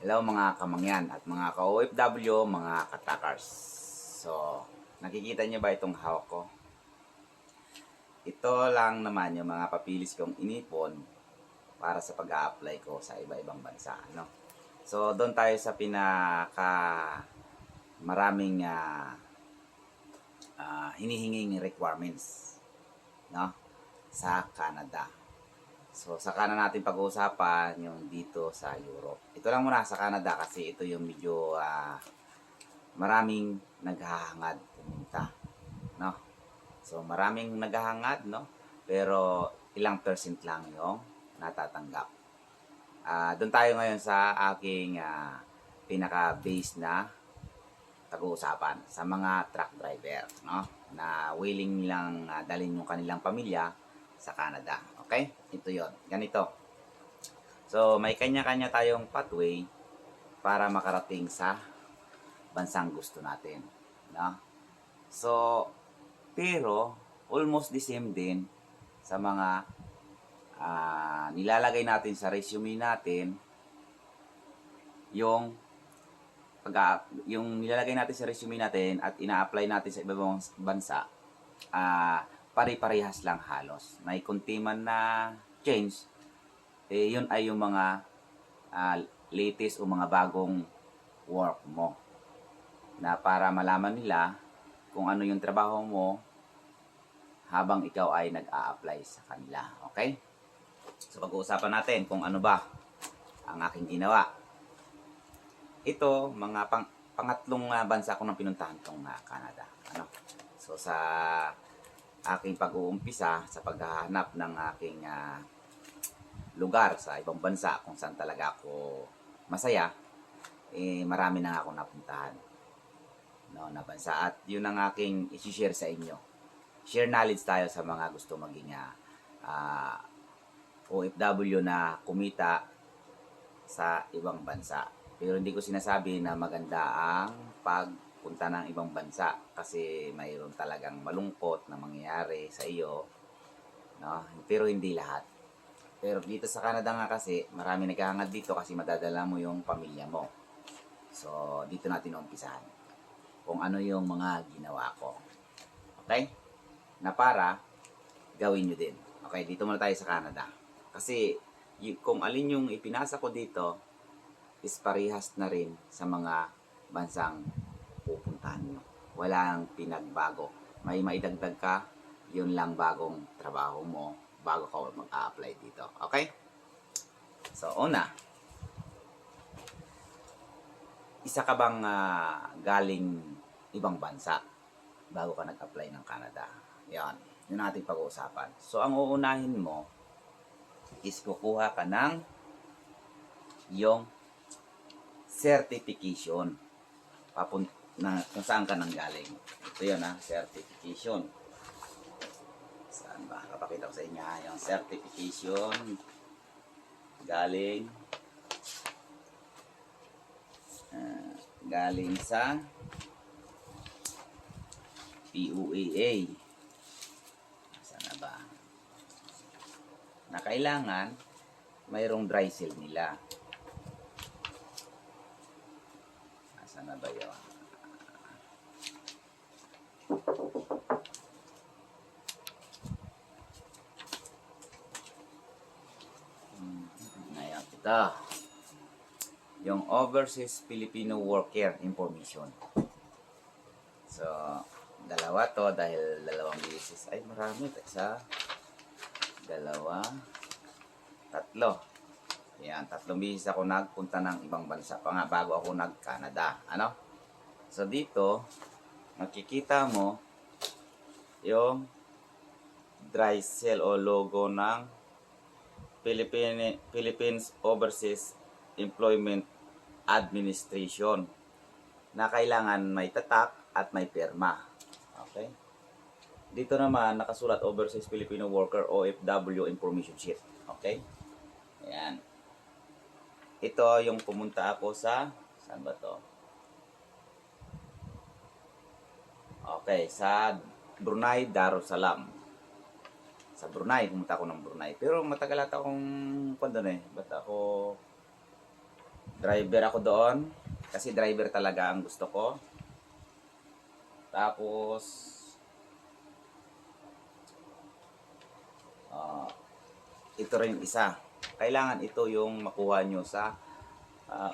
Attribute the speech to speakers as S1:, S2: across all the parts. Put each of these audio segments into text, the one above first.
S1: Hello mga kamangyan at mga ka-OFW, mga katakars. So, nakikita niyo ba itong hawak ko? Ito lang naman yung mga papilis kong inipon para sa pag-a-apply ko sa iba-ibang bansa. No? So, doon tayo sa pinaka maraming hinihinging requirements, no? Sa Canada. So, saka na natin pag-uusapan yung dito sa Europe. Ito lang muna sa Canada kasi ito yung medyo maraming naghahangad pumunta, no? So, maraming naghahangad, no? Pero ilang percent lang yung natatanggap. Doon tayo ngayon sa aking pinaka-base na pag-uusapan sa mga truck driver, no? Na willing lang dalhin yung kanilang pamilya sa Canada. Okay? Ito yon. Ganito. So, may kanya-kanya tayong pathway para makarating sa bansang gusto natin. No? So, pero, almost the same din sa mga nilalagay natin sa resume natin yung nilalagay natin sa resume natin at ina-apply natin sa ibang bansa, pare-parehas lang halos. May konti man na change, yun ay yung mga latest o mga bagong work mo. Na para malaman nila kung ano yung trabaho mo habang ikaw ay nag-a-apply sa kanila. Okay? So pag-uusapan natin kung ano ba ang aking ginawa. Ito, mga pangatlong bansa ko nang pinuntahan tong Canada. Ano? So sa aking pag-uumpisa sa paghahanap ng aking lugar sa ibang bansa kung saan talaga ako masaya, marami na akong napuntahan, no, na bansa. At yun ang aking i-share sa inyo. Share knowledge tayo sa mga gusto maging OFW na kumita sa ibang bansa. Pero hindi ko sinasabi na maganda ang pagpunta ng ibang bansa kasi mayroon talagang malungkot na mangyayari sa iyo, no? Pero hindi lahat. Pero dito sa Canada nga kasi, marami naghahangad dito kasi madadala mo yung pamilya mo. So, dito natin umpisahan kung ano yung mga ginawa ko. Okay? Na para gawin nyo din. Okay, dito muna tayo sa Canada. Kasi kung alin yung ipinasa ko dito is parehas na rin sa mga bansang pupuntahan nyo. Walang pinagbago. May maidagdag ka, yun lang bagong trabaho mo bago ka mag-a-apply dito. Okay? So, una, isa ka bang galing ibang bansa bago ka nag-apply ng Canada? Yan. Yun natin pag-uusapan. So, ang uunahin mo is kukuha ka ng yung certification na kung saan ka nang galing. Ito yun certification. Saan ba? Kapakita ko sa inyo yung certification galing sa PUAA. Saan na ba? Na kailangan mayroong dry seal nila. Saan na ba yun? Ngayon, ito. Yung Overseas Filipino Worker Information. So, dalawa to dahil dalawang beses. Ay, marami. Isa, dalawa, tatlo. Yan, 3 beses ako nagpunta ng ibang bansa pa nga bago ako nag-Canada. Ano? So, dito, makikita mo yung dry seal o logo ng Philippines Overseas Employment Administration na kailangan may tatak at may pirma. Okay? Dito naman nakasulat Overseas Filipino Worker OFW Information Sheet. Okay? Ayan. Ito yung pumunta ako sa saan ba to? Okay, sa Brunei Darussalam. Sa Brunei, pumunta ako ng Brunei. Pero matagal ata akong ba't ako driver ako doon. Kasi driver talaga ang gusto ko. Tapos, ito rin isa. Kailangan ito yung makuha nyo sa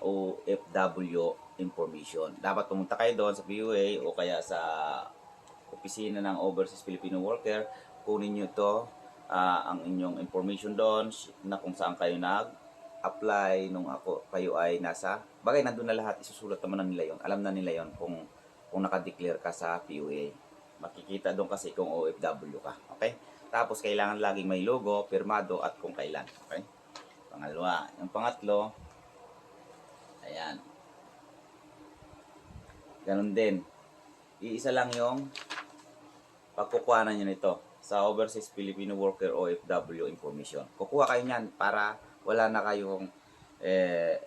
S1: OFW information. Dapat pumunta kayo doon sa PUA o kaya sa opisina ng Overseas Filipino Worker. Kunin nyo to, ang inyong information doon na kung saan kayo nag-apply nung kayo ay nasa. Bagay, nandun na lahat. Isusulat naman na nila yon. Alam na nila yon kung nakadeclare ka sa PUA. Makikita doon kasi kung OFW ka. Okay? Tapos, kailangan laging may logo, pirmado, at kung kailan. Okay? Pangalawa. Yung pangatlo, ayan. Ganun din. Iisa lang yung pagkukuhanan nyo nito sa Overseas Filipino Worker OFW information. Kukuha kayo niyan para wala na kayong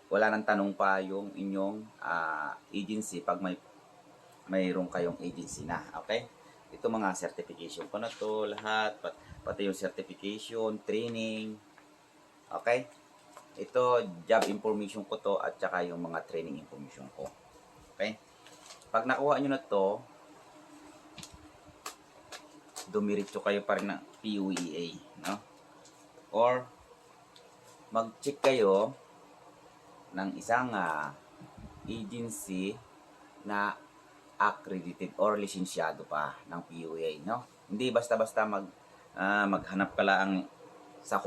S1: wala nang tanong pa yung inyong agency pag mayroon kayong agency na. Okay? Ito mga certification ko na to, lahat, pati yung certification, training. Okay? Ito, job information ko to at saka yung mga training information ko. Okay? Pag nakuha nyo na to, dumiretso kayo pa rin ng PUEA, no? Or mag-check kayo ng isang agency na accredited or lisensyado pa ng PUEA, no? Hindi basta-basta maghanap ka lang sa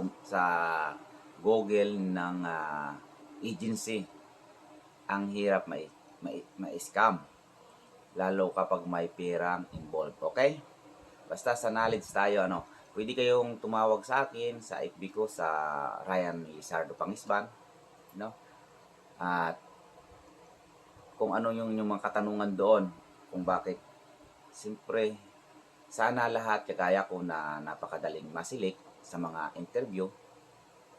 S1: Google ng agency. Ang hirap ma-scam. Lalo kapag may perang involved, okay? Basta sa knowledge tayo, pwede kayong tumawag sa akin sa FB ko sa Ryan Lizardo Pangisban, no? At kung ano yung mga katanungan doon, kung bakit. Siyempre, sana lahat kagaya ko na napakadaling masilik sa mga interview.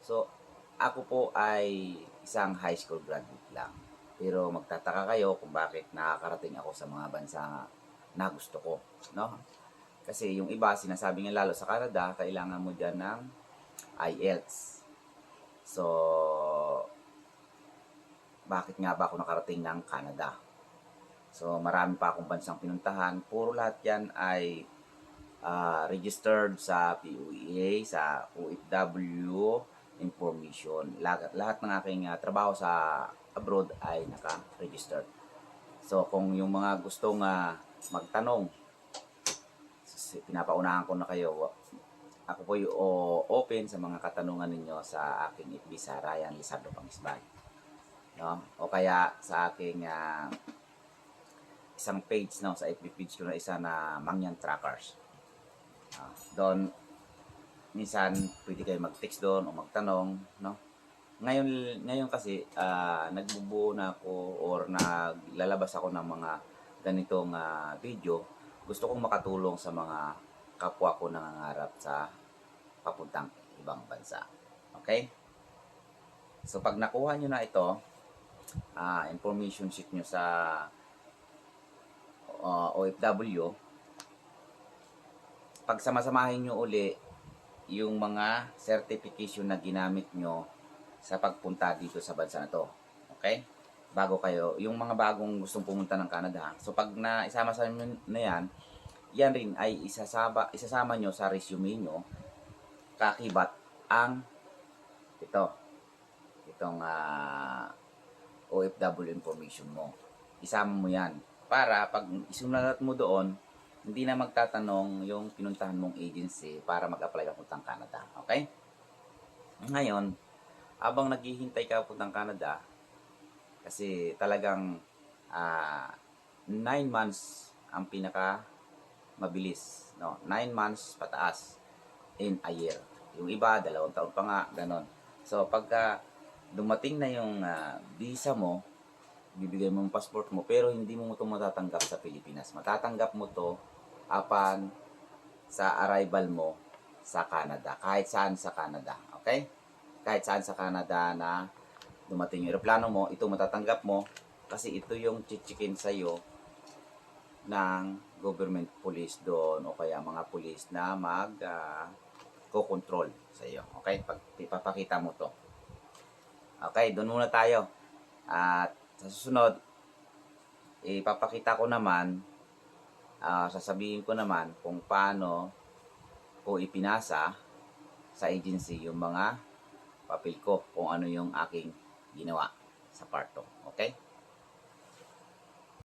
S1: So, ako po ay isang high school graduate lang. Pero magtataka kayo kung bakit nakakarating ako sa mga bansa na gusto ko, no? Kasi yung iba, sinasabi nga lalo sa Canada, kailangan mo dyan ng IELTS. So, bakit nga ba ako nakarating ng Canada? So, marami pa akong bansang pinuntahan. Puro lahat yan ay registered sa PUEA, sa OFW information. Lahat ng aking trabaho sa abroad ay naka-registered. So, kung yung mga gustong magtanong, pinapaunahan ko na kayo. Ako po yung open sa mga katanungan ninyo sa aking FB sa Ryan Lizardo Pangisban. No? O kaya sa aking isang page, no, sa FB page ko na isa na Mangyan Trackers. Doon minsan pwede kayo mag-text doon o magtanong, no? Ngayon kasi nagbubuo na ako or naglalabas ako ng mga ganitong video. Gusto kong makatulong sa mga kapwa ko nangangarap sa papuntang ibang bansa. Okay? So pag nakuha nyo na ito, information sheet nyo sa OFW, pag samasamahin nyo uli yung mga certification na ginamit nyo sa pagpunta dito sa bansa na to. Okay? Bago kayo, yung mga bagong gustong pumunta ng Canada. So pag isama-sama na yan rin ay isasama nyo sa resume nyo, kakibat ang itong OFW information mo. Isama mo yan. Para pag isulat mo doon, hindi na magtatanong yung pinuntahan mong agency para mag-apply ka puntang Canada. Okay? Ngayon, habang naghihintay ka puntang Canada, kasi talagang 9 months ang pinaka mabilis. No? 9 months pataas in a year. Yung iba, 2 taon pa nga, ganon. So, pagka dumating na yung visa mo, bibigay mo yung passport mo, pero hindi mo ito matatanggap sa Pilipinas. Matatanggap mo to upon sa arrival mo sa Canada. Kahit saan sa Canada. Okay? Kahit saan sa Canada na dumating yung aeroplano mo, ito matatanggap mo kasi ito yung chichikin sa'yo ng government police doon o kaya mga police na ko-control sa iyo. Okay? Ipapakita mo to. Okay, doon muna tayo. At sa susunod, ipapakita ko naman, sasabihin ko naman kung paano ko ipinasa sa agency yung mga papel ko, kung ano yung aking ginawa sa part 2. Okay?